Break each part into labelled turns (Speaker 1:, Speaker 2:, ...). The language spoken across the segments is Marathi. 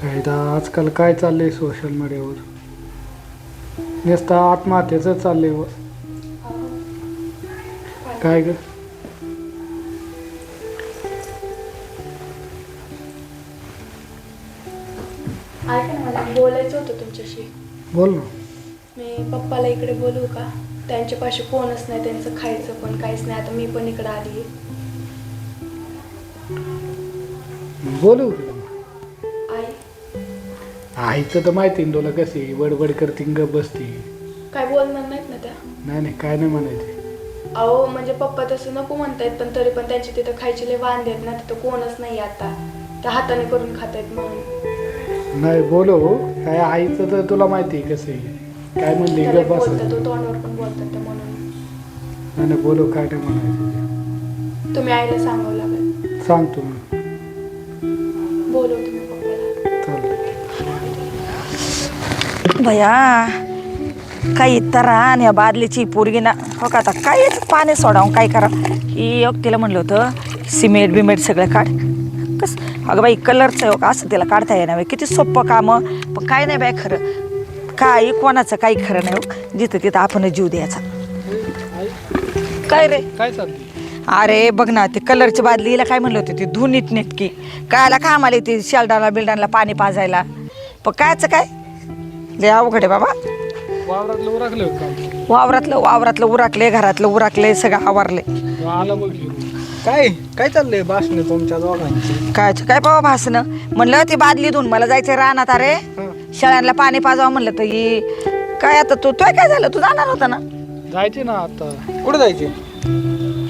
Speaker 1: शायदा आजकाल काय चाललंय सोशल मीडियावर नुसतं आत्महत्याचं चाललंय व काय ग
Speaker 2: ऐका ना, मला बोलायचं होतं तुमच्याशी.
Speaker 1: बोल ना.
Speaker 2: मी पप्पाला इकडे बोलवू का? त्यांच्यापाशी कोणच नाही, त्यांचं खायचं पण काहीच नाही. आता मी पण इकडे आली.
Speaker 1: बोलू तुला
Speaker 2: आई
Speaker 1: आईचं तर माहिती ना तुला कशी बडबड करते ग बसती.
Speaker 2: काय बोलणार नाहीत ना त्या?
Speaker 1: नाही नाही काय नाही म्हणायचे.
Speaker 2: अहो म्हणजे पप्पा तसं नको म्हणतायत, पण तरी पण त्यांची तिथं खायचे लय वांदे आहेत ना. तिथं कोणच नाही आता, त्या हाताने करून खातायत म्हणून.
Speaker 1: नाही बोलो काय आईचं तर तुला माहिती आहे कसं आहे. काय म्हणली ग बस
Speaker 2: बोलतात तो तोंडवर पण बोलतात ते म्हणून.
Speaker 1: नाही बोलो काय नाही म्हणायचं.
Speaker 2: तुम्ही आईला सांगावं लागेल.
Speaker 1: सांगतो मग
Speaker 2: बोलव तुम्ही पप्पाला.
Speaker 3: भया काही तरान या बादलीची पोरगी ना हो का. आता काय पाणी सोडावं काय करा. ही तिला म्हणलं होतं सिमेंट बिमेंट सगळं काढ. कस अगं बाई कलरचं हो का असं तिला काढता येणार. किती सोपं कामं पण काय नाही बाय खरं. काही कोणाचं काही खरं नाही हो. जिथं तिथं आपण जीव द्यायचा. काय रे
Speaker 1: काय चाललंय.
Speaker 3: अरे बघ ना ते कलरची बादली हिला काय म्हणलं होते ती धुनीत नेटकी कायला कामाला येते शेलडाला बिल्डांना पाणी पाजायला. पण कायचं काय लय अवघड आहे बाबा.
Speaker 1: वावरातलं उरकलं
Speaker 3: वावरातलं उराकले घरातलं उराकले सगळं आवारले.
Speaker 1: आलं बघ
Speaker 4: काय काय चाललंय भाषण तुमच्या दोघांची.
Speaker 3: काय बाबा भासणं म्हणलं ती बादली धुवून मला जायचं रानात. अरे शेळ्यांना पाणी पाजावं म्हणलं तर ही काय आता तू काय झालं तू जाणार होता ना.
Speaker 1: जायचे ना आता.
Speaker 4: कुठे जायचे.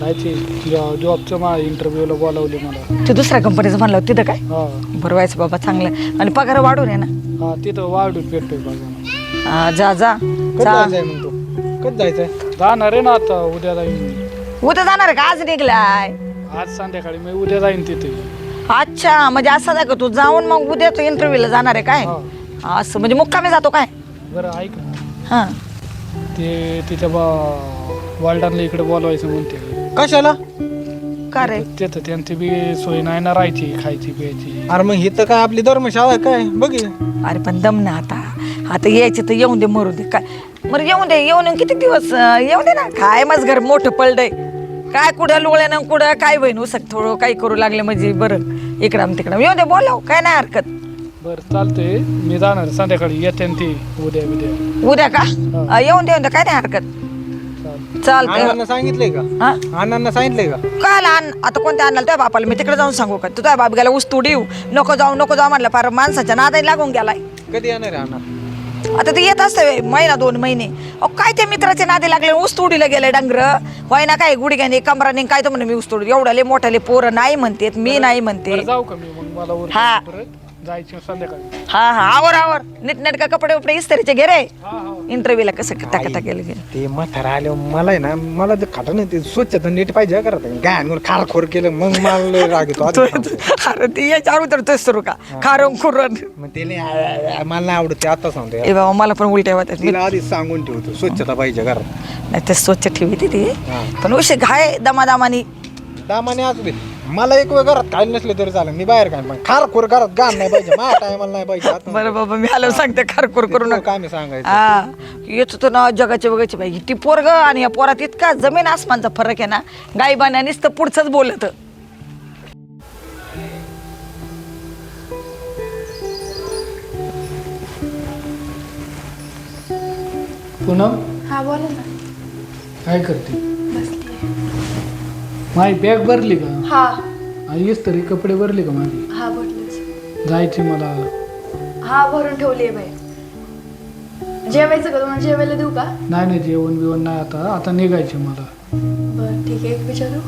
Speaker 1: जायचे जॉबचं मा इंटरव्ह्यूला बोलावले मला.
Speaker 3: ते दुसऱ्या कंपनीचं म्हणलं होतं तिथं काय
Speaker 1: हा
Speaker 3: बरं व्हायचं बाबा चांगलं आणि पगार वाढून आहे ना.
Speaker 1: हा तिथं वाढून भेटतोय बघा.
Speaker 3: हा, जा जा
Speaker 4: कधी
Speaker 3: जा.
Speaker 4: जायचंय मग तू कधी जायचंय.
Speaker 1: जाणार आहे ना आता उद्या जाईन.
Speaker 3: उद्या जाणार आहे का आज निघलाय.
Speaker 1: आज संध्याकाळी मी उद्या जाईन तिथे.
Speaker 3: अच्छा म्हणजे असं आहे का तू जाऊन मग उद्या तू इंटरव्ह्यूला जाणार आहे काय.
Speaker 1: हा
Speaker 3: असं म्हणजे मुक्कामी जातो काय.
Speaker 1: बरं ऐक ना
Speaker 3: हा
Speaker 1: ते तिच्या वाल्डांना इकडे बोलवायचं म्हणते.
Speaker 4: कशाला.
Speaker 3: का रे
Speaker 1: तिथं त्यांची बी सोय नाही ना राहायची खायची प्यायची.
Speaker 4: अरे मग इथं काय आपली धर्मशाळा आहे काय बघ.
Speaker 3: अरे पण दम ना आता यायचे तर येऊन दे मरू दे काय. बरं येऊन येऊन किती दिवस येऊन दे ना. काय मग घर मोठं पडलंय काय कुठं लोळ्यानं कुठं काय बहीण उसक थोडं काही करू लागले म्हणजे बरं इकडं तिकडं येऊन दे बोलाव काय नाही हरकत.
Speaker 1: बरं चालतंय मी जाणार संध्याकाळी येते ना ती उद्या
Speaker 3: का येऊन दे काय नाही हरकत. चालतंय
Speaker 4: अण्णांना सांगितलंय का.
Speaker 3: हा
Speaker 4: अण्णांना सांगितलंय का.
Speaker 3: काय आता कोणत्या आणलं त्या बापाला मी तिकडे जाऊन सांगू का. तुझ्या बाप गेला ऊस तोडीव नको जाऊ म्हणलं फार माणसाच्या नादाने लागून गेलाय.
Speaker 4: कधी येणार आहे अण्णा.
Speaker 3: आता ते येत असते महिना 2 महिने. अहो काय ते मित्राचे नादे लागले ऊस तोडीला गेले डंगर व्हाय ना काय गुडघ्याने कमराने काय तर म्हणे मी ऊस तोडी एवढ्याले मोठ्याले पोरं नाही म्हणतेत मी नाही म्हणते.
Speaker 1: बरं जाऊ का मी मग मला
Speaker 3: हा.
Speaker 1: परत जायचं संध्याकाळी.
Speaker 3: हा आवर नीटनेटका कपडे उपडे इस्त्रीचे घे रे.
Speaker 1: हा
Speaker 3: इंटरव्ह्यूला कसं टाका गेलं
Speaker 4: ते म्हातारा आलं मला आहे ना मला ते खाट नाही ते स्वच्छता नीट पाहिजे करत गाय खारखोर केलं मग मला राग येतो
Speaker 3: अरे ते याच्यावर उतरतोय सुरू का खारं खुरण.
Speaker 4: मग ते मला नाही आवडत ते आता सांगतो
Speaker 3: ए बाबा मला पण उलट्या होत्यात.
Speaker 4: तिला आधीच सांगून ठेवतो स्वच्छता पाहिजे घरात.
Speaker 3: नाही ते स्वच्छ ठेवी ती
Speaker 4: हा.
Speaker 3: पण उशी घाय दमादामानी.
Speaker 4: दामाने असू दे मला एक वेळ घरात खायला नसले तरी चालेल मी बाहेर काय पण खारखोर घरात गाण नाही पाहिजे माझ्या टायमाला नाही पाहिजे आता.
Speaker 3: बरं बाबा मी आलो सांगते खारखोर करू नका.
Speaker 4: काय मी सांगायचं.
Speaker 3: हा येत होतो ना जगाच्या बघायची बाई ती पोरग आणि या पोरात इतका जमीन आसमानचा फरक आहे ना. गायबाने नुसतं पुढचंच बोलत.
Speaker 1: पुनम
Speaker 2: हा बोला ना.
Speaker 1: काय करते.
Speaker 2: बसली.
Speaker 1: माझी बॅग भरली का.
Speaker 2: हा
Speaker 1: आईस तरी कपडे भरले का माझी.
Speaker 2: हा भरलीच.
Speaker 1: जायचे मला.
Speaker 2: हा भरून ठेवली आहे बाई. जेवायचं का तुम्हाला जेवायला देऊ का.
Speaker 1: नाही जेवण बिवण नाही आता निघायचे मला.
Speaker 2: बरं ठीक आहे. एक विचारू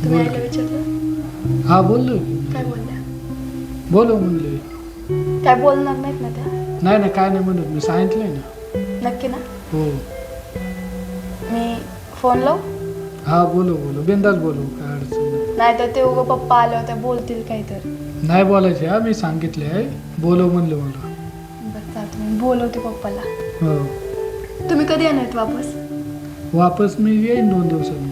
Speaker 2: तुम्ही आईला विचारलं.
Speaker 1: हा बोललो
Speaker 2: काय बोलल्या.
Speaker 1: बोलो म्हणले.
Speaker 2: काय बोलणार नाहीत ना त्या.
Speaker 1: नाही काय नाही म्हणत मी सांगितलंय ना.
Speaker 2: नक्की ना.
Speaker 1: हो
Speaker 2: मी फोन लावू.
Speaker 1: हा बोलो बिंदास बोलो काय अडचण नाही.
Speaker 2: नाही तर ते उगं पप्पा आले होते बोलतील काहीतरी.
Speaker 1: नाही बोलायचे हा मी सांगितले आहे बोलो म्हणलं मला.
Speaker 2: बरं चालतं मी बोलवते पप्पाला.
Speaker 1: हो
Speaker 2: तुम्ही कधी येणार वापस.
Speaker 1: वापस मी येईन 2 दिवसांनी.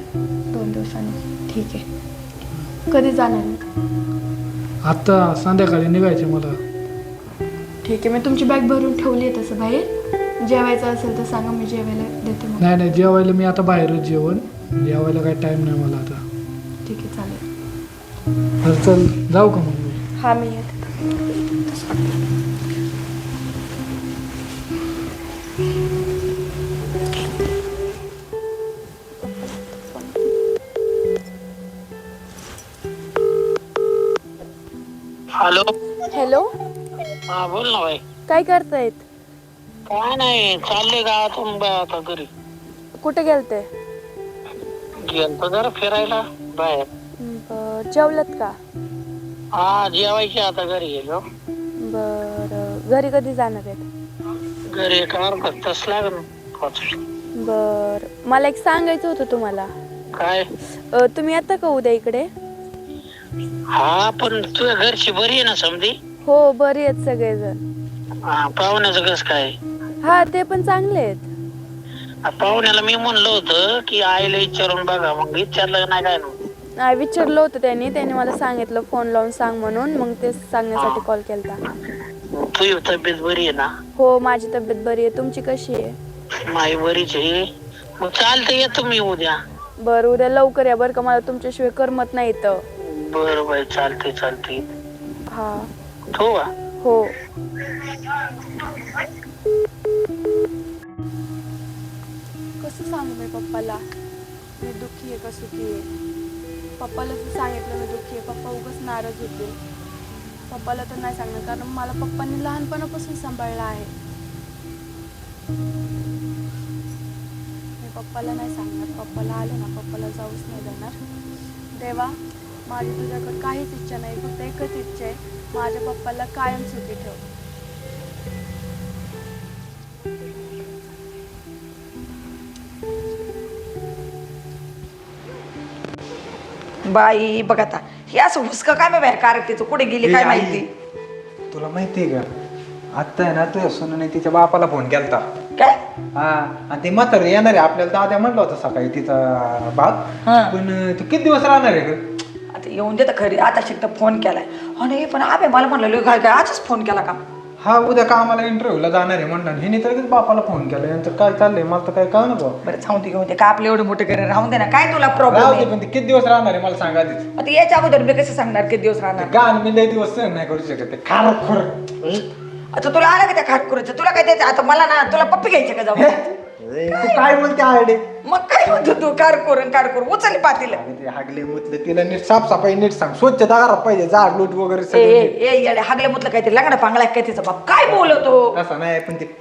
Speaker 2: 2 दिवसांनी ठीक आहे. कधी जाणार.
Speaker 1: आत्ता संध्याकाळी निघायचे मला.
Speaker 2: ठीक आहे, मी तुमची बॅग भरून ठेवली आहे तसं बाहेर. जेवायचं असेल तर सांगा, मी जेवायला देते मग.
Speaker 1: नाही जेवायला मी आता बाहेरच जेवण. जेवायला काही टाईम नाही मला आता.
Speaker 2: ठीक आहे, चालेल.
Speaker 1: तर चल जाऊ का मग मी?
Speaker 2: हा, मी येते.
Speaker 5: हॅलो.
Speaker 2: हॅलो,
Speaker 5: हा बोल ना बाई.
Speaker 2: काय करतायत?
Speaker 5: काय नाही, चालले गावातून आता घरी.
Speaker 2: कुठे गेलते?
Speaker 5: गेलतो जरा फिरायला बाहेर.
Speaker 2: जेवलत का?
Speaker 5: हा जेवायची आता घरी गेलो.
Speaker 2: बरं, घरी कधी जाणार आहेत?
Speaker 5: घरी एक अर्धा तास लागेल.
Speaker 2: बरं, मला एक सांगायचं होतं तुम्हाला.
Speaker 5: काय?
Speaker 2: तुम्ही येता का उद्या इकडे?
Speaker 5: हा पण तुझ्या घरची बरी आहे ना समधी?
Speaker 2: हो, बरी आहेत सगळेजण.
Speaker 5: हा, पाहुण्याचं कस काय?
Speaker 2: हा, ते पण चांगले आहेत.
Speaker 5: पाहुण्याला मी म्हणलं होतं की आईला विचारून बघा, मग विचारलं नाही काय ना.
Speaker 2: विचारलं होतं त्यांनी मला सांगितलं फोन लावून सांग म्हणून, मग ते सांगण्यासाठी कॉल केलता.
Speaker 5: तुझी तब्येत बरी आहे ना?
Speaker 2: हो, माझी तब्येत बरी आहे. तुमची कशी आहे?
Speaker 5: माझी बरीच आहे. मग चालतं, येतो मी उद्या.
Speaker 2: बरं, उद्या लवकर या बरं का, मला तुमच्याशिवाय करमत नाही इथं.
Speaker 5: बरं बाई, चालते चालते.
Speaker 2: हा,
Speaker 5: ठेवू का?
Speaker 2: हो. कसं सांगू मी पप्पाला मी दुःखी आहे का सुखी आहे? पप्पाला जर सांगितलं मी दुःखी आहे, पप्पा उगाच नाराज होतील. पप्पाला तर नाही सांगणार, कारण मला पप्पांनी लहानपणापासून सांभाळलं आहे. मी पप्पाला नाही सांगणार. पप्पाला आले ना, पप्पाला जाऊच नाही देणार. देवा, माझी तुझ्याकडे काहीच इच्छा नाही, फक्त एकच इच्छा आहे, माझ्या पप्पाला कायम सुखी ठेव.
Speaker 3: बाई बघ आता हे असं हुसकं काय मी बाहेर कारतीचं कुठे गेली काय माहिती.
Speaker 4: तुला माहितीये का, आता आहे ना तुझ्या सोनाने तिच्या बापाला फोन केलता.
Speaker 3: काय?
Speaker 4: हा, आणि ते म्हातारं येणार आहे आपल्याला. दाद्या म्हणलं होतं सकाळी तिचा बाप.
Speaker 3: हा.
Speaker 4: पण तू किती दिवस राहणार आहे ग?
Speaker 3: आता येऊन दे तर खरी. आता शिकता फोन केलाय. आणि पण आबे मला म्हणलं काय काय आजच फोन केला का?
Speaker 4: हा, उद्या कामाला इंटरव्ह्यूला जाणार आहे म्हणणार. हिने तर लगेच बापाला फोन केला. यांचं काय चाललंय मला तर काय कळलं ना.
Speaker 3: बरं जाऊन दे, घेऊन दे का आपलं एवढं मोठं करे राहून दे ना. काय तुला
Speaker 4: राहू
Speaker 3: प्रॉब्लेम
Speaker 4: दे, पण ते किती दिवस राहणार आहे मला सांगा आधीच.
Speaker 3: आता याच्या अगोदर मी कसं सांगणार किती दिवस राहणार?
Speaker 4: गाण मी लय दिवस सहन नाही करू शकत. ते खार खोर.
Speaker 3: आता तुला आलं का त्या खाटकुराचं? तुला काय द्यायचं आता मला ना? तुला पप्पी घ्यायचे का जाऊ?
Speaker 4: तू काय बोलते आयडे?
Speaker 3: मग काय म्हणतो तू? कारकोर उचल पातीला.
Speaker 4: ते हागले मुतले तिला नीट साफसफाई नीट सांग. स्वच्छता घरात पाहिजे. झाड लूट वगैरे
Speaker 3: ए
Speaker 4: सगळं नीट.
Speaker 3: ए येडे हागले मुतलं काहीतरी लग्न पांगला काय तिचा बाप? काय बोलतो
Speaker 4: असं नाही, पण ते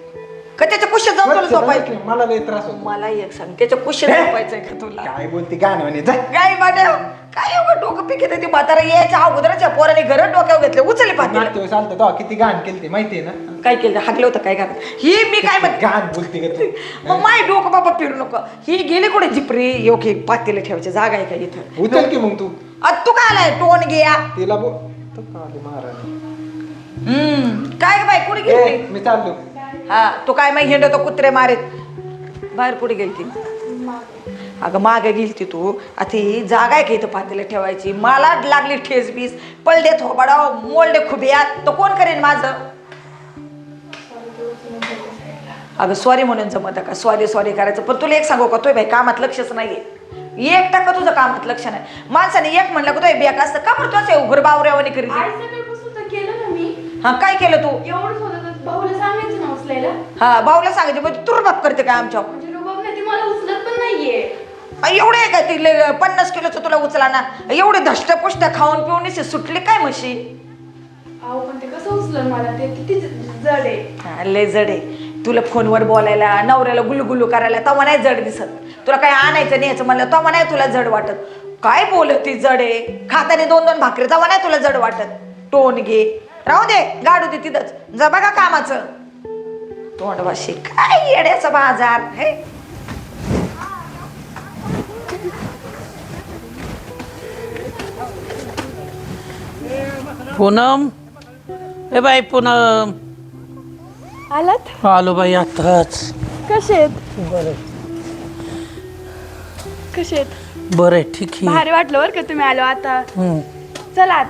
Speaker 3: का त्याच्या कुशीत जाऊन तुला झोपायचं?
Speaker 4: मला लय त्रास होतो.
Speaker 3: मला एक सांग, त्याच्या कुशीत झोपायचंय का तुला?
Speaker 4: काय बोलते गाणं म्हणे जा.
Speaker 3: काय वाट्या काय एवढं डोकं पिकेत ती म्हातारा यायच्या अगोदरच्या पोराने घरात डोक्यावर घेतले उचलले पातीला.
Speaker 4: नाट्य चालतं तेव्हा किती गाण केली माहितीये ना.
Speaker 3: काय केलं? हागलं होतं काय करत ही मी काय म्हणते?
Speaker 4: गाण बोलते का तू?
Speaker 3: मग माय डोकं बाबा फिरू नको. ही गेली कुठे जिपरी? योग्य पातीला ठेवायची जागा आहे का इथं?
Speaker 4: उचल की मग तू.
Speaker 3: तू काय आलाय टोन घ्या.
Speaker 4: तिला बोल. तो काली महाराणी.
Speaker 3: काय ग बाई कुठे
Speaker 4: ए,
Speaker 3: गेली?
Speaker 4: मी चाललो.
Speaker 3: हा, तू काय माहिती हिंडतो कुत्रे मारेत बाहेर? कुठे गेली ती? अगं मागे गेलती तू. आता ही जागा आहे का इथं पातीला ठेवायची? मला लागली ठेस बीस, पलडे थोबाडा मोलडे खुबियात, तर कोण करेन माझं? अगं सॉरी म्हणून जमत का? सॉरी करायचं. पण तुला एक सांगू का, तो बाई कामात लक्षच नाहीये. 1% तुझं कामात लक्ष नाही. माणसाने एक म्हणलं का तो बेक असतं का? बरं तू असं उघड बावऱ्यावानी करीत?
Speaker 2: केलं ना मी.
Speaker 3: हा, काय केलं तू?
Speaker 2: एवढंच होतं तर भाऊला सांगायचं ना उचलायला.
Speaker 3: हा, भाऊला सांगायचं म्हणजे तुरबाप करते काय आमच्या?
Speaker 2: म्हणजे रुबाब नाही, ती मला उचलत पण नाहीये.
Speaker 3: एवढे आहे का ती 50 किलोचं तुला उचला ना? एवढे धष्टपुष्ट खाऊन पिऊन सुटले काय म्हशी?
Speaker 2: अहो पण ते कसं उचलं मला? ते किती जड आहे.
Speaker 3: हा, लय जड आहे. तुला फोनवर बोलायला, नवऱ्याला गुलगुलू करायला तेव्हा नाही जड दिसत. तुला काय आणायचं न्यायचं म्हणलं तेव्हा नाही तुला जड वाटत. काय बोलत ती जड आहे? खाताने 2-2 भाकरी तेव्हा नाही तुला जड वाटत. टोन घे, राहू दे, गाडू दे तिथंच. जा बघा कामाचं तोंडवाशी. काय येड्याचा बाजार हे.
Speaker 5: पूनम, ए बाई पूनम.
Speaker 2: आलात?
Speaker 5: आलो बाई आताच.
Speaker 2: कसे आहेत?
Speaker 5: बरं
Speaker 2: कसे आहेत?
Speaker 5: बरं ठीक आहे.
Speaker 2: भारी वाटलं बरं का तुम्ही आलो आता. चला आत.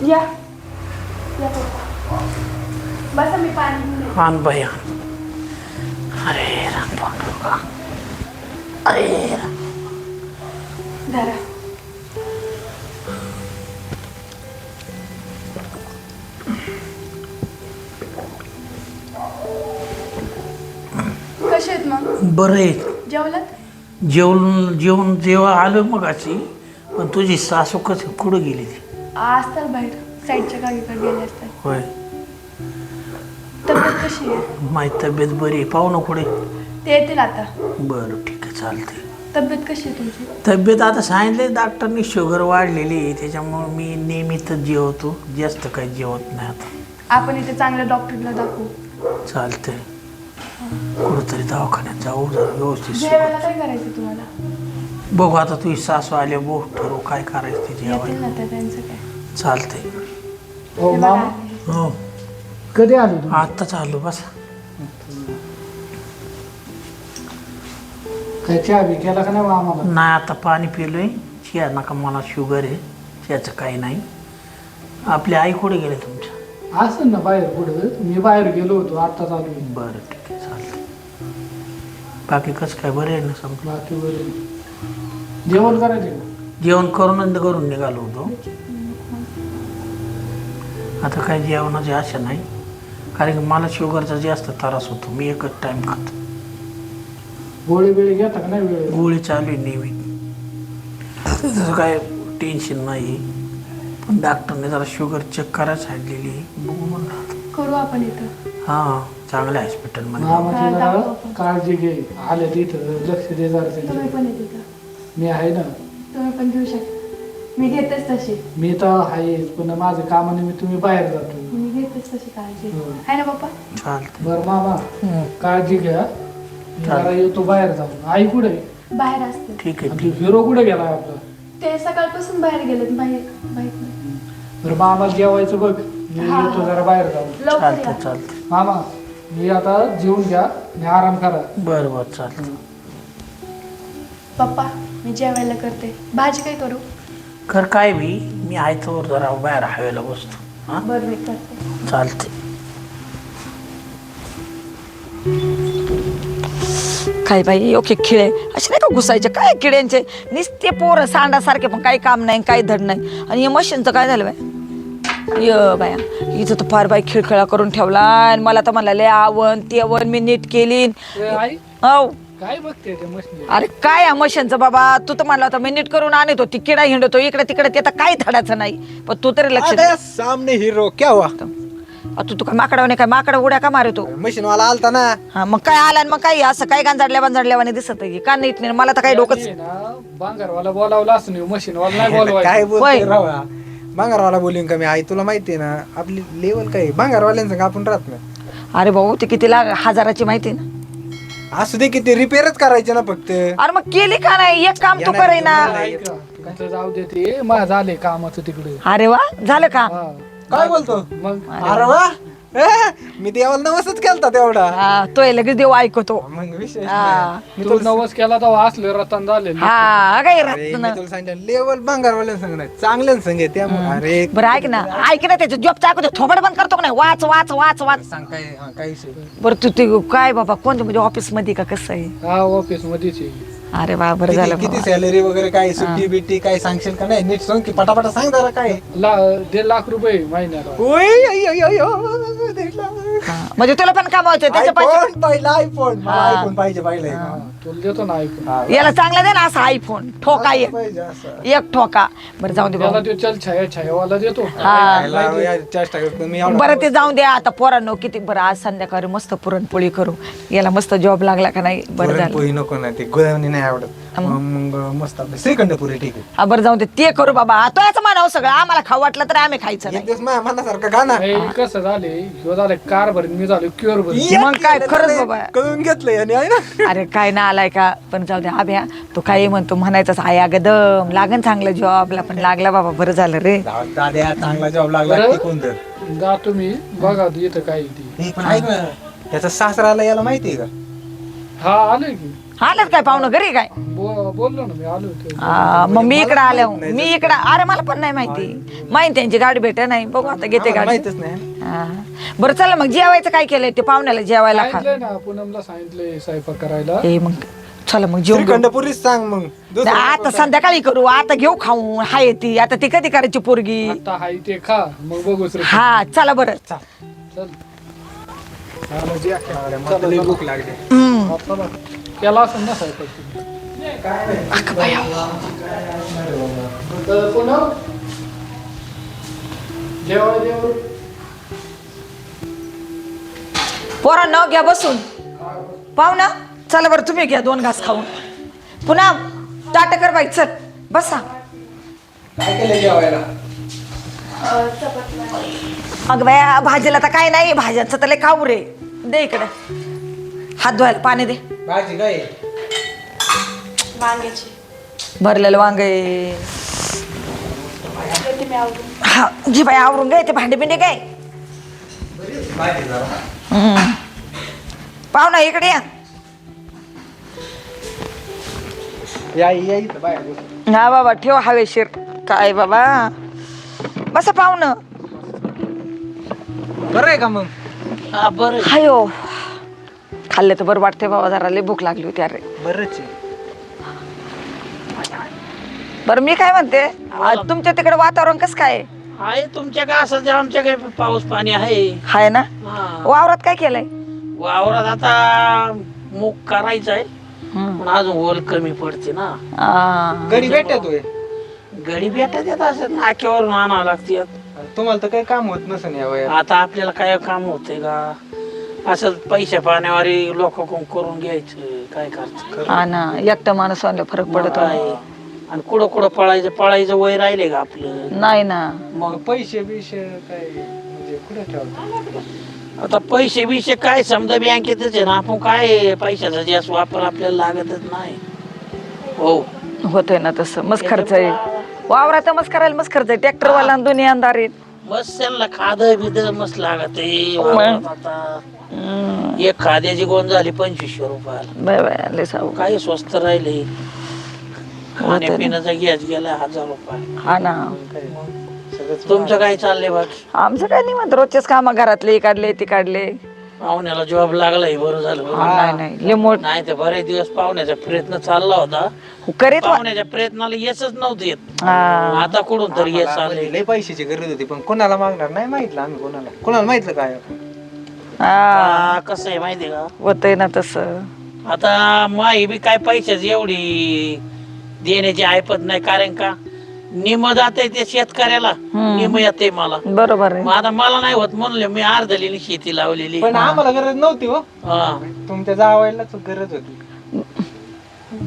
Speaker 2: या या पप्पा. बसा मी पाणी घेऊन येते.
Speaker 5: आण बाई आण. अरे राम पांडुरंगा. अरे राम.
Speaker 2: धरा. कसे आहेत मग?
Speaker 5: बरं आहे.
Speaker 2: जेवलात?
Speaker 5: जेवण आलं मग अशी. पण तुझी सासू कशी कुठं गेली ती?
Speaker 2: असतात बाहेर साईडच्या गाडीकडे गेले असतात.
Speaker 5: होय.
Speaker 2: तब्येत कशी आहे?
Speaker 5: माझी तब्येत बरी आहे. पाहू ना कुठे.
Speaker 2: ते येतील आता.
Speaker 5: बरं ठीक आहे चालते.
Speaker 2: तब्येत कशी आहे तुमची?
Speaker 5: तब्येत आता सांगितले डॉक्टरनी शुगर वाढलेली आहे त्याच्यामुळे मी नेहमीच जेवतो. जास्त काही जेवत नाही आता.
Speaker 2: आपण इथे चांगल्या डॉक्टरला दाखवू.
Speaker 5: चालतंय. कुठंतरी दवाखान्यात जाऊ जरा व्यवस्थित.
Speaker 2: जेवायला काय करायचं तुम्हाला?
Speaker 5: बघू आता तुझी सासू आले बघू ठरवू काय करायचं ते
Speaker 2: येतील
Speaker 5: जेवायला.
Speaker 2: ना त्या त्यांचं काय.
Speaker 5: चालतंय.
Speaker 1: हो
Speaker 2: हे बघा
Speaker 1: मामा
Speaker 2: आले.
Speaker 5: हो
Speaker 1: कधी आले तुम्ही?
Speaker 5: आत्ताच आलो बस.
Speaker 1: काय चहा बी केला का नाही आम्हाला?
Speaker 5: नाही आता पाणी पिलोय. चिया नका मला शुगर आहे. चियाचं काही नाही. आपली आई कुठे गेले तुमच्या?
Speaker 1: असं ना बाहेर कुठं. मी बाहेर गेलो होतो आत्ताच आलो.
Speaker 5: बरं ठीक आहे चालतंय. बाकी कसं काय बरं आहे ना समजा.
Speaker 1: बाकी बरं. जेवण करायचे का?
Speaker 5: जेवण करून निघालो होतो. आता काही जेवणाची आशा नाही कारण की मला शुगरचा जास्त त्रास होतो. मी एकच टाइम खातो.
Speaker 1: गोळी बिळी घेता का नाही वेळ?
Speaker 5: गोळी चालू आहे नेहमी. तसं काय टेन्शन नाही. पण डॉक्टरने जरा शुगर चेक करायला सांगितलेली आहे. बघू म्हणलं.
Speaker 2: करू आपण इथं.
Speaker 5: हां चांगल्या हॉस्पिटलमध्ये.
Speaker 1: मामाची जरा काळजी घे. आले तिथं लक्ष दे जरा
Speaker 2: तुम्ही
Speaker 1: त्यांच्याकडे.
Speaker 2: पण येते का?
Speaker 1: मी आहे ना.
Speaker 2: तुम्ही पण घेऊ शकता. मी घेतेच तशी.
Speaker 1: मी तर आहेच पण माझं कामानिमित्त मी बाहेर जातो.
Speaker 2: मी घेतेच तशी काळजी.
Speaker 1: हो.
Speaker 2: आहे ना पप्पा?
Speaker 5: चालतंय.
Speaker 1: बरं मामा काळजी घ्या. मी जरा येतो बाहेर जाऊन. आई कुठे आहे?
Speaker 2: बाहेर असते.
Speaker 5: ठीक आहे
Speaker 1: आपली हिरो कुठे गेला आपला?
Speaker 2: ते सकाळपासून बाहेर गेलेत. बाहेर माहित नाही.
Speaker 1: बरं मामा जेवायचं बघ. मी
Speaker 2: हा.
Speaker 1: येतो जरा बाहेर जाऊन.
Speaker 2: लवकर
Speaker 5: चालतंय
Speaker 2: या.
Speaker 5: चालतंय.
Speaker 1: मामा मी आता जेवून घ्या आणि आराम करा.
Speaker 5: बरं बरं चालतंय.
Speaker 2: पप्पा मी जेवायला करते. भाजी काय करू?
Speaker 5: कर काय बी. मी आहे तर जरा बाहेर हवेला बसतो. हां
Speaker 2: बरं मी करते.
Speaker 5: चालते.
Speaker 3: काय बाई ओके खिळे असे नाही का घुसायचे काय किड्यांचे नुसते पोरं सांडासारखे पण काही काम नाही काही धड नाही. आणि या मशीनचं काय झालं बाय य बाया इथं तर फार बाई खिळखिळा करून ठेवला आणि मला तर म्हणला लय आवण तेवण मी नीट केली.
Speaker 1: आई
Speaker 3: हो
Speaker 1: काय बघते ते मशीन?
Speaker 3: अरे काय या मशीनचं बाबा तू तर म्हणला होता मी नीट करून आणत होती किडा हिंडतो इकडे तिकडे ते तर काही धडाचं नाही पण तू तरी लक्ष दे.
Speaker 4: अरे सामने हीरो क्या हुआ?
Speaker 3: तू काय माकडावाने काय माकडा उड्या का मारतो?
Speaker 4: मशीन वाला आलता ना.
Speaker 3: हा मग काय आला आणि मग काय असं काय गांजाडल्यावाने दिसत आहे का नीट नाही मला तर काही डोकंच
Speaker 1: बांगरवाला बोलावला असं नाही मशीनवाला नाही बोलवायचं.
Speaker 4: काय बोलतोय
Speaker 3: होय.
Speaker 4: राव? भांगारवाला बोलीन का मी? आई तुला माहितीये ना आपली लेवल काय भांगारवाल्यांचं का आपण राहत ना.
Speaker 3: अरे भाऊ ते किती हजाराची माहिती ना.
Speaker 4: असू दे की ते रिपेअरच करायचे ना फक्त.
Speaker 3: अरे मग केली का नाही एक काम तू
Speaker 4: येणार
Speaker 3: करे ना.
Speaker 1: ऐका, तुमचं जाऊ दे ते माझं झाले कामाचं तिकडे.
Speaker 3: अरे वा झालं का?
Speaker 1: हा.
Speaker 4: काय बोलतो?
Speaker 1: मग
Speaker 4: अरे वा मी देवाला नवसच केलता तेवढा.
Speaker 3: हा, तोय लगेच देव ऐकतो.
Speaker 4: मग विशेष
Speaker 3: हा
Speaker 1: मी तुला नवस केला तेव्हा असले रतन झाले.
Speaker 3: हा काय
Speaker 4: अरे
Speaker 3: राहत
Speaker 4: मी
Speaker 3: ना.
Speaker 4: तुला सांगितलं लेवल भांगारवाल्यां संग नाही चांगल्यां संग आहे त्यामुळे. अरे
Speaker 3: बरं ऐक ना ऐक ना त्याचं जॉब चाकू थोबड बंद करतो का नाही वाच वाच वाच वाच.
Speaker 4: सांग काय हा, काय विषय?
Speaker 3: बरं तू ते काय बाबा कोणत्या म्हणजे ऑफिस मध्ये का कसं आहे?
Speaker 1: हा ऑफिस मध्येच आहे.
Speaker 3: अरे वा बरं झालं
Speaker 4: किती
Speaker 3: बाबा.
Speaker 4: सॅलरी वगैरे काय सुट्टी बिट्टी काय सांगशील का नाही? नीट सांग की पटापटा सांग जरा काय.
Speaker 1: 1.5 लाख रुपये महिन्याला.
Speaker 4: ओय, अय, अय, अय, अय, देखला.
Speaker 3: हा, म्हणजे तुला पण कामावचं त्याच्या पैसे
Speaker 4: iPhone पहिला आयफोन मला
Speaker 3: हा.
Speaker 4: आयफोन पाहिजे पाहिजे.
Speaker 1: हा, तुला देतो ना ऐकून.
Speaker 4: हा.
Speaker 3: याला चांगला दे ना असा आयफोन ठोका एक
Speaker 4: पाहिजे असं.
Speaker 3: एक ठोका. बरं जाऊ दे
Speaker 1: त्याला
Speaker 3: बाबा.
Speaker 1: ते चल छायावाला देतो.
Speaker 3: हा
Speaker 4: खायला या चेष्टा करतो मी एवढा.
Speaker 3: बरं ते जाऊ द्या आता पोरांनो किती बरं आज संध्याकाळी मस्त पुरणपोळी करू. याला मस्त जॉब लागला का नाही बरं झालं.
Speaker 4: पुरणपोळी नको ना ते गुळवणी नाही आवडत. मग मस्त आपलं श्रीखंड पुरी ठीक आहे.
Speaker 3: हा बरं जाऊ दे ते करू बाबा तो याचं म्हणावं सगळं आम्हाला खाऊ वाटलं तर आम्ही खायचं
Speaker 4: एक
Speaker 3: नाही.
Speaker 4: दिवस माझ्या मनासारखं गाणं
Speaker 1: हे कसं झाले ह्यो झाले कार भरीन मी झालो क्युअर भरीन.
Speaker 3: मग काय खरंच बाबा.
Speaker 4: कळून घेतलंय आणि आहे ना.
Speaker 3: अरे काय ना आलाय का पण जाऊ दे आभ्या तो काही म्हणतो म्हणायचाच आहे अगं दम लागन चांगलं जॉबला पण लागला बाबा बरं झालं रे.
Speaker 4: दाद्या चांगला जॉब लागला
Speaker 1: बरं.
Speaker 4: टिकून तर.
Speaker 1: जा तुम्ही बघा इथं काय ती.
Speaker 4: हे पण ऐक ना त्याचा सासराला याला माहितीये का?
Speaker 1: हा आले की
Speaker 3: आलं काय पाहुणं घरी काय?
Speaker 1: बोललो ना मी आलो होतो.
Speaker 3: मग मी इकडे आले मी इकडे अरे मला पण नाही माहिती त्यांची गाडी भेट नाही बघू आता घेते
Speaker 4: आम्हाला
Speaker 3: गाडी.
Speaker 4: माहितच नाही.
Speaker 3: हा. बरं चला मग जेवायचं काय केलंय ते पाहुण्याला जेवायला खा.
Speaker 1: सांगितलंय ना पूनमला सांगितलंय स्वयंपाक करायला.
Speaker 3: मग चला मग जेवण घेऊ.
Speaker 4: श्रीखंडपुरीच सांग मग दुसरं
Speaker 3: आता संध्याकाळी करू आता घेऊ खाऊ हाय ती आता ती कधी करायची पोरगी.
Speaker 1: आता हाय ते खा मग बघू श्री.
Speaker 3: हा चला बरं.
Speaker 1: चल
Speaker 4: मला जे आहे, मला लई भूक लागली.
Speaker 3: हम्म.
Speaker 1: चला केला असेल ना स्वयंपाक तुम्ही. तर पूनम जेवाय
Speaker 3: पोरांनो घ्या बसून पाहुणा चला बरं तुम्ही घ्या 2 घास खाऊन. पुन्हा ताट कर बाई चल बसा.
Speaker 4: काय केलं जेवायला?
Speaker 3: अगं बाया भाजीला तर काय नाही भाज्यांचं तर लय खाऊ रे. दे इकडे हात धुवायला पाणी दे.
Speaker 4: भाजी काय?
Speaker 2: वांग्याची
Speaker 3: भरलेलं वांग आहे.
Speaker 2: ते मी आवडून
Speaker 3: हा जी बाई आवरून घे ते भांडे बिंडे काय.
Speaker 4: भाजी जरा.
Speaker 3: पाहुणा इकडे या.
Speaker 4: या इथं बाहेर बस.
Speaker 3: हा बाबा ठेव हवेशीर काय बाबा बसा पाहुणं.
Speaker 4: बरं आहे का मग?
Speaker 5: हा बरं आहे.
Speaker 3: हायो खाल्ले तर बरं वाटते बाबा जरा लय भूक लागली होती अरे.
Speaker 4: बरंच आहे.
Speaker 3: बरं मी काय म्हणते तुमच्या तिकडे वातावरण कसं काय आहे?
Speaker 5: आहे तुमच्या काय असं आमच्या काय पाऊस पाणी आहे.
Speaker 3: हाय ना.
Speaker 5: हा.
Speaker 3: वावरात काय केलंय?
Speaker 5: वावरात आता मूग करायचं आहे पण अजून ओल कमी पडते ना.
Speaker 4: गडी भेटतोय.
Speaker 5: गडी भेटत येत असं नाक्यावरून आणावं लागते.
Speaker 4: तुम्हाला तर काही काम होत नसेल या वयात.
Speaker 5: आता आपल्याला काय काम होतंय का असं पैशा पाण्यावारी लोक करून घ्यायचं काय करायचं.
Speaker 3: हा ना एकटा माणूस आणलं फरक पडतो.
Speaker 5: काय आणि कुठं कुठं पळायचं वय राहिले का आपलं.
Speaker 3: नाही ना.
Speaker 4: मग पैसे बिशे काय म्हणजे कुठे ठेवतात?
Speaker 5: आता पैसे बिशे काय समजा बँकेतच आहे ना आपण काय पैशाचा जास्त वापर आपल्याला लागतच नाही. हो
Speaker 3: होतंय ना तसं मस्त खर्च आहे वावरात मस्त करायला मस्त खर्च आहे ट्रॅक्टरवाला दोन्ही अंधार आहेत.
Speaker 5: मस्त त्यांना खाद बिद मस्त लागत आहे वावरात. आता एक खाद्याची गोण झाली 2500 रुपयाला.
Speaker 3: बाय बाय लय साऊ.
Speaker 5: काही स्वस्त राहिले. खाण्यापिण्याचा गॅस गेला 1000 रुपये.
Speaker 3: हा ना.
Speaker 5: तुमचं काय चाललंय बाकी?
Speaker 3: आमचं काय नाही म्हणत रोजचेच काम घरातले काढले ती काढले.
Speaker 5: पाहुण्याला जॉब लागलाय बरं झालं.
Speaker 3: नाही नाही लय मोठ
Speaker 5: नाही तर बरेच दिवस पाहुण्याचा प्रयत्न चालला होता.
Speaker 3: करीत
Speaker 5: पाहुण्याच्या प्रयत्नाला यशच नव्हतं येत.
Speaker 3: हा.
Speaker 5: आता कुठून तर यश आलंय.
Speaker 4: लय पैशाची गरज होती पण कोणाला मागणार नाही माहितलं आम्ही कोणाला माहितलं काय.
Speaker 3: हा
Speaker 5: कसं आहे माहितीये का
Speaker 3: होतंय ना तसं.
Speaker 5: आता माही बी काय पैशाची एवढी देण्याची ऐपत नाही कारण का निम जाते ते शेतकऱ्याला निम येते मला.
Speaker 3: बरोबर आहे.
Speaker 5: मग आता मला नाही होत म्हणलं मी अर्धलेली शेती लावलेली.
Speaker 4: पण आम्हाला गरज नव्हती हो.
Speaker 5: हा
Speaker 4: तुमच्या जावायलाच गरज होती.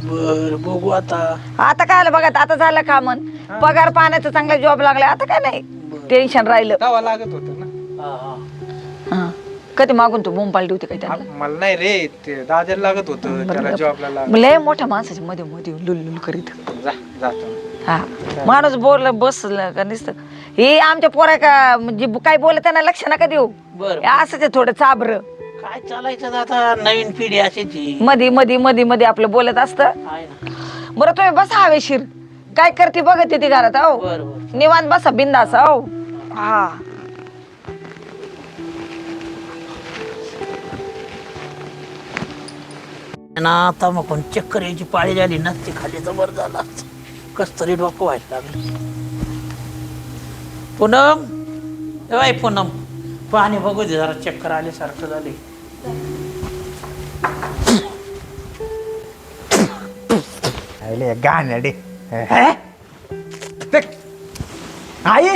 Speaker 5: बर बघू आता.
Speaker 3: आता काय आलं बघा आता झालं का मन पगार पाण्याचा चांगला जॉब लागलाय आता काय नाही टेन्शन राहिलं.
Speaker 4: तवा लागत होतं ना.
Speaker 5: हा, हा.
Speaker 3: हा. कधी मागून तू बोंब पाळली होती काय त्याला?
Speaker 4: मला नाही रे ते दादाला लागत होतं त्याला जॉबला लागत.
Speaker 3: लय मोठ्या माणसाच्या मध्ये मध्ये लुल करीत.
Speaker 4: जातो.
Speaker 3: हा माणूस बोल बसलं का नुसतं हे आमच्या पोरा का म्हणजे काय बोलत त्यांना लक्ष नका देऊ.
Speaker 5: बर
Speaker 3: असंच आहे थोडं चाबर
Speaker 5: काय चालायचं आता नवीन पिढी अशीची
Speaker 3: मध्ये मध्ये मध्ये मध्ये आपलं बोलत असतं.
Speaker 5: आहे ना.
Speaker 3: बरं तुम्ही बसा हवेशीर काय करते बघत ती घरात हो
Speaker 5: बर बर
Speaker 3: निवांत बसा बिंदास हो. हा
Speaker 5: ना आता मग पण चक्कर यायची पाळी झाली ना ती खाली तर बरं झाला कस तरी डोकं व्हायला लागलं. पूनम ए बाई पूनम पाणी बघू दे जरा चक्कर आल्यासारखं झाले.
Speaker 4: गाणडे आई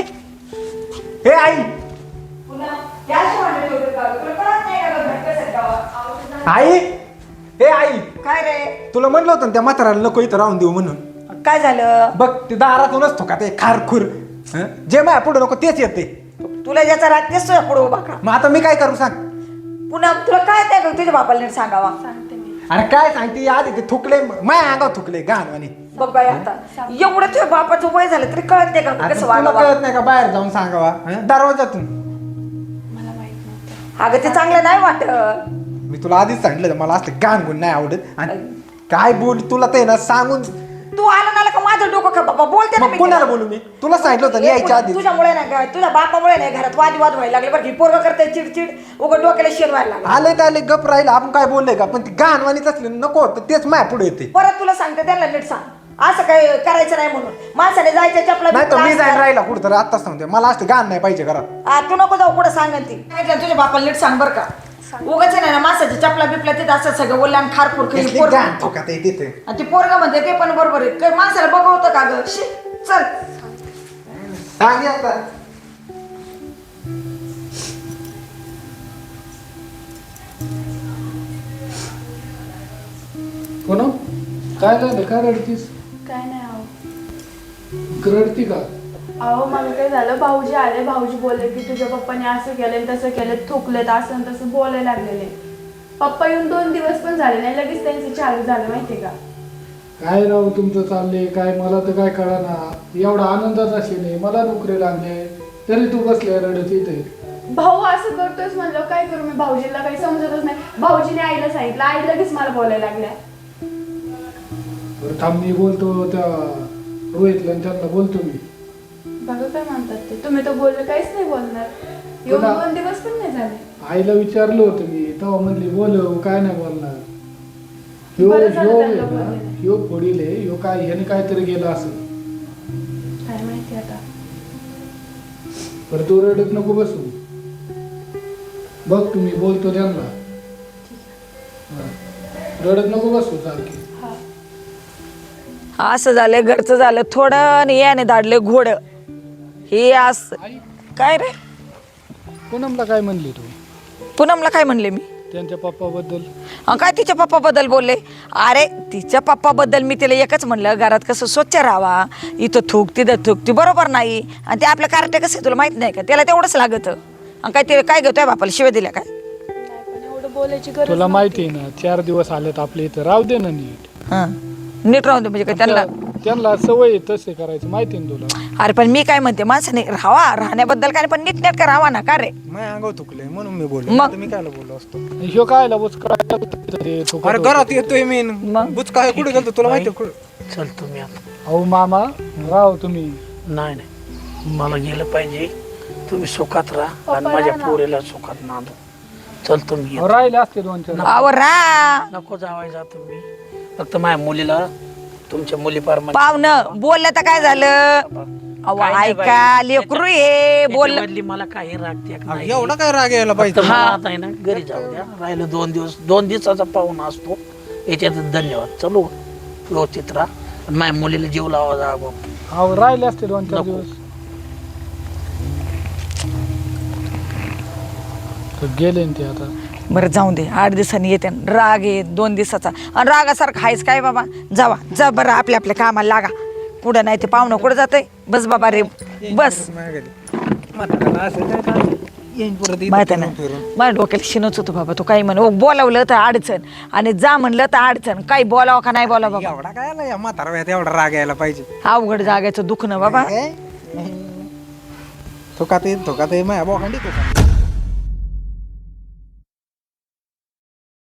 Speaker 4: हे आई आई हे आई
Speaker 3: काय रे
Speaker 4: तुला म्हणलं होतं ना त्या म्हाताराला नको इथं राहून देऊ म्हणून.
Speaker 3: काय झालं?
Speaker 4: बघ ते दारातूनच थोका ते खारखुर जे माया पुढे नको तेच येते.
Speaker 3: तुला ज्याचा राग दिसतोय पुढे उभा का?
Speaker 4: मग आता मी काय करू सांग.
Speaker 3: पुन्हा तुला काय नाही का तुझ्या बापाला नीट सांगावा.
Speaker 2: सांगते मी.
Speaker 4: अरे काय सांगते आधी ते थुकले माया अंगावर थुकले गाणवाने.
Speaker 3: बघ बाई आता एवढं तुझ्या बापाचं वय झालं तरी कळत नाही का कसं
Speaker 4: तुला
Speaker 3: वागावं.
Speaker 4: कळत नाही का बाहेर जाऊन सांगावा दरवाजातून.
Speaker 2: मला माहित नव्हतं.
Speaker 3: अगं ते चांगलं नाही वाटत.
Speaker 4: मी तुला आधीच सांगितलं मला असं गाण गुण नाही आवडत आणि काय बोल तुला ते ना सांगून
Speaker 3: तू आला ना का माझं डोकं खा बाबा बोलते ना
Speaker 4: मग
Speaker 3: मी
Speaker 4: कोणाला
Speaker 3: तिला.
Speaker 4: बोलू मी तुला सांगितलं होतं यायच्या आधी
Speaker 3: तुझ्यामुळे नाही तुझ्या बापामुळे नाही घरात वादविवाद व्हायला लागले बरं ही पोरग करते चिडचिड उघड डोक्याला शेण व्हायला लागलं.
Speaker 4: आले तर आले गप राहिलं आपण काय बोललोय का पण ती गाणवानीच असली नको होतं तेच माया पुढे येते
Speaker 3: परत तुला सांगते त्यांना नीट सांग असं काय करायचं नाही म्हणून माणसाने जायचं चपला
Speaker 4: नाही तर मी
Speaker 3: बिपला
Speaker 4: जाईन
Speaker 3: असं-
Speaker 4: राहिला कुठं तर आत्ताच सांगते मला असते गाण नाही पाहिजे घरात
Speaker 3: तू नको जाऊ कुठं सांगन ती सांगितलं तुझ्या बापाला नीट सांग बरं का उगाच नाही ना माणसाची चपला बिपला तिथं असं सगळं ओल्या आणि खारपूर
Speaker 4: कसली
Speaker 3: पोरग
Speaker 4: गाण ठोकात आहे तिथे
Speaker 3: आणि ती पोरग म्हणते ते पण बरोबर आहे काय माणसाला बघवतं का ग शी, चल
Speaker 4: सांग आता
Speaker 1: पूनम काय झालं काय रडतीस
Speaker 2: काय नाही अहो
Speaker 1: रडती का
Speaker 2: अहो मला काय झालं भाऊजी आले भाऊजी बोलले की तुझ्या पप्पाने असं केलं तसं केलं थुकलेत असं आणि तसं बोलायला लागलेले पप्पा येऊन 2 दिवस पण झाले नाही लगेच त्यांचं चालू झालं माहितीये का
Speaker 1: काय राव तुमचं चाललंय काय मला तर काय कळना एवढा आनंदात असे नाही मला नोकरी लागले तरी तू बसले रडत इथे
Speaker 2: भाऊ असं करतोयस म्हणलं काय करू मी भाऊजीला काही समजतच नाही भाऊजीने आईला सांगितलं आई लगेच मला बोलायला लागल्या
Speaker 1: बरं थांब मी बोलतो त्या रोहितला आणि त्यांना बोलतो मी
Speaker 2: बघा काय म्हणतात ते तुम्ही तर बोलले काहीच नाही बोलणार येऊन
Speaker 1: तुला-
Speaker 2: 2 दिवस पण नाही झाले
Speaker 1: आईला विचारलं होतं मी तेव्हा म्हणली बोलव काय नाही बोलणार ह्यो
Speaker 2: बरं झालं
Speaker 1: ह्यो
Speaker 2: त्यांना
Speaker 1: आहे ना,
Speaker 2: बोलले.
Speaker 1: ह्यो फोडील आहे ह्यो काय ह्याने काहीतरी गेलं असं
Speaker 2: काय माहिती आता
Speaker 1: बरं तू रडत नको बसू बघ तुम्ही बोलतो त्यांना हा. रडत नको बसू सारखी
Speaker 2: हा
Speaker 3: असं झालं घरचं झालं थोडं आणि याने धाडलं घोड हे असं
Speaker 1: आई
Speaker 3: काय रे
Speaker 1: पूनमला काय म्हणली तू
Speaker 3: पूनमला काय म्हणले मी
Speaker 1: त्यांच्या पप्पाबद्दल
Speaker 3: काय तिच्या पप्पाबद्दल बोलले अरे तिच्या पप्पाबद्दल मी तिला एकच म्हणलं घरात कसं स्वच्छ राहावा इथं थूक तिथं थूक ती बरोबर नाही आणि ते आपलं कार्टे कसं आहे तुला माहित नाही का त्याला तेवढंच लागतं आणि काय ते काय घेतोय बापाला शिव्या दिल्या काय
Speaker 2: नाही पण एवढं बोलायची गरज
Speaker 1: तुला
Speaker 2: नव्हती.
Speaker 1: माहिती आहे ना 4 दिवस आलेत आपल्या इथं राहू दे ना नीट
Speaker 3: हां नीट राहून दे म्हणजे काय त्यांना
Speaker 1: त्यांना सवय आहे तसे करायचं माहिती आहे ना तुला
Speaker 3: अरे पण मी काय म्हणते माणसाने राहावा राहण्याबद्दल काय पण नीटनेटका राहावा ना का रे
Speaker 4: माझ्या अंगावर तुकले म्हणून मी बोललो
Speaker 3: मग?
Speaker 4: आता मी कायला बोललो असतो
Speaker 1: ह्यो कायला बुचका
Speaker 4: अरे घरात येतोय मी
Speaker 3: मग?
Speaker 4: बुचका आहे कुठे गेलतो तुला माहिती आहे कुठं
Speaker 5: चल तुम्ही आता
Speaker 1: अहो मामा राव तुम्ही
Speaker 5: नाही नाही मला गेलं पाहिजे तुम्ही सुखात राहा आणि
Speaker 2: पप्पा
Speaker 5: माझ्या
Speaker 2: राहा ना.
Speaker 5: पोरीला सुखात नांदू चल तुम्ही
Speaker 1: अहो, राहिले असते 2-4
Speaker 3: अहो रा
Speaker 5: नको जावायचा तुम्ही फक्त माझ्या मुलीला तुमच्या मुली पार
Speaker 3: पाहुणं बोललं तर काय झालं अहो ऐका लेकरू हे बोललं
Speaker 5: मला काही रागते
Speaker 4: अरे एवढा काय राग यायला पाहिजे
Speaker 5: आता आहे ना घरी जाऊ द्या राहिलं 2 दिवसाचा पाहुणा असतो याच्यात धन्यवाद चलो व्यवस्थित राहा आणि माझ्या मुलीला जीव लावा जा बाबा.
Speaker 1: अहो राहिले असते 2-4
Speaker 5: नको.
Speaker 1: दिवस तर गेले ना ते आता
Speaker 3: बरं जाऊ दे 8 दिवसांनी येते राग आहे 2 दिवसाचा आणि रागासारखं आहेच काय बाबा जावा जा बरं आपल्या आपल्या कामाला लागा कुठं नाही ते पाहुणं कुठं जातंय बस बाबा रे बस
Speaker 4: माझ्या घरी. म्हाताऱ्याला असं काय काय येईन परत इथं
Speaker 3: माहिती आहे ना
Speaker 4: फिरून.
Speaker 3: माझ्या डोक्याला शिनच होतो बाबा तू काही म्हण बोलावलं तर अडचण आणि जा म्हणलं तर अडचण काही बोलावं का नाही बोलावं बाबा
Speaker 4: एवढा काय आला या म्हातारा वयात एवढा राग यायला पाहिजे
Speaker 3: अवघड जागायचं दुखणं बाबा
Speaker 4: थोकात येईल माझ्या बोखांडी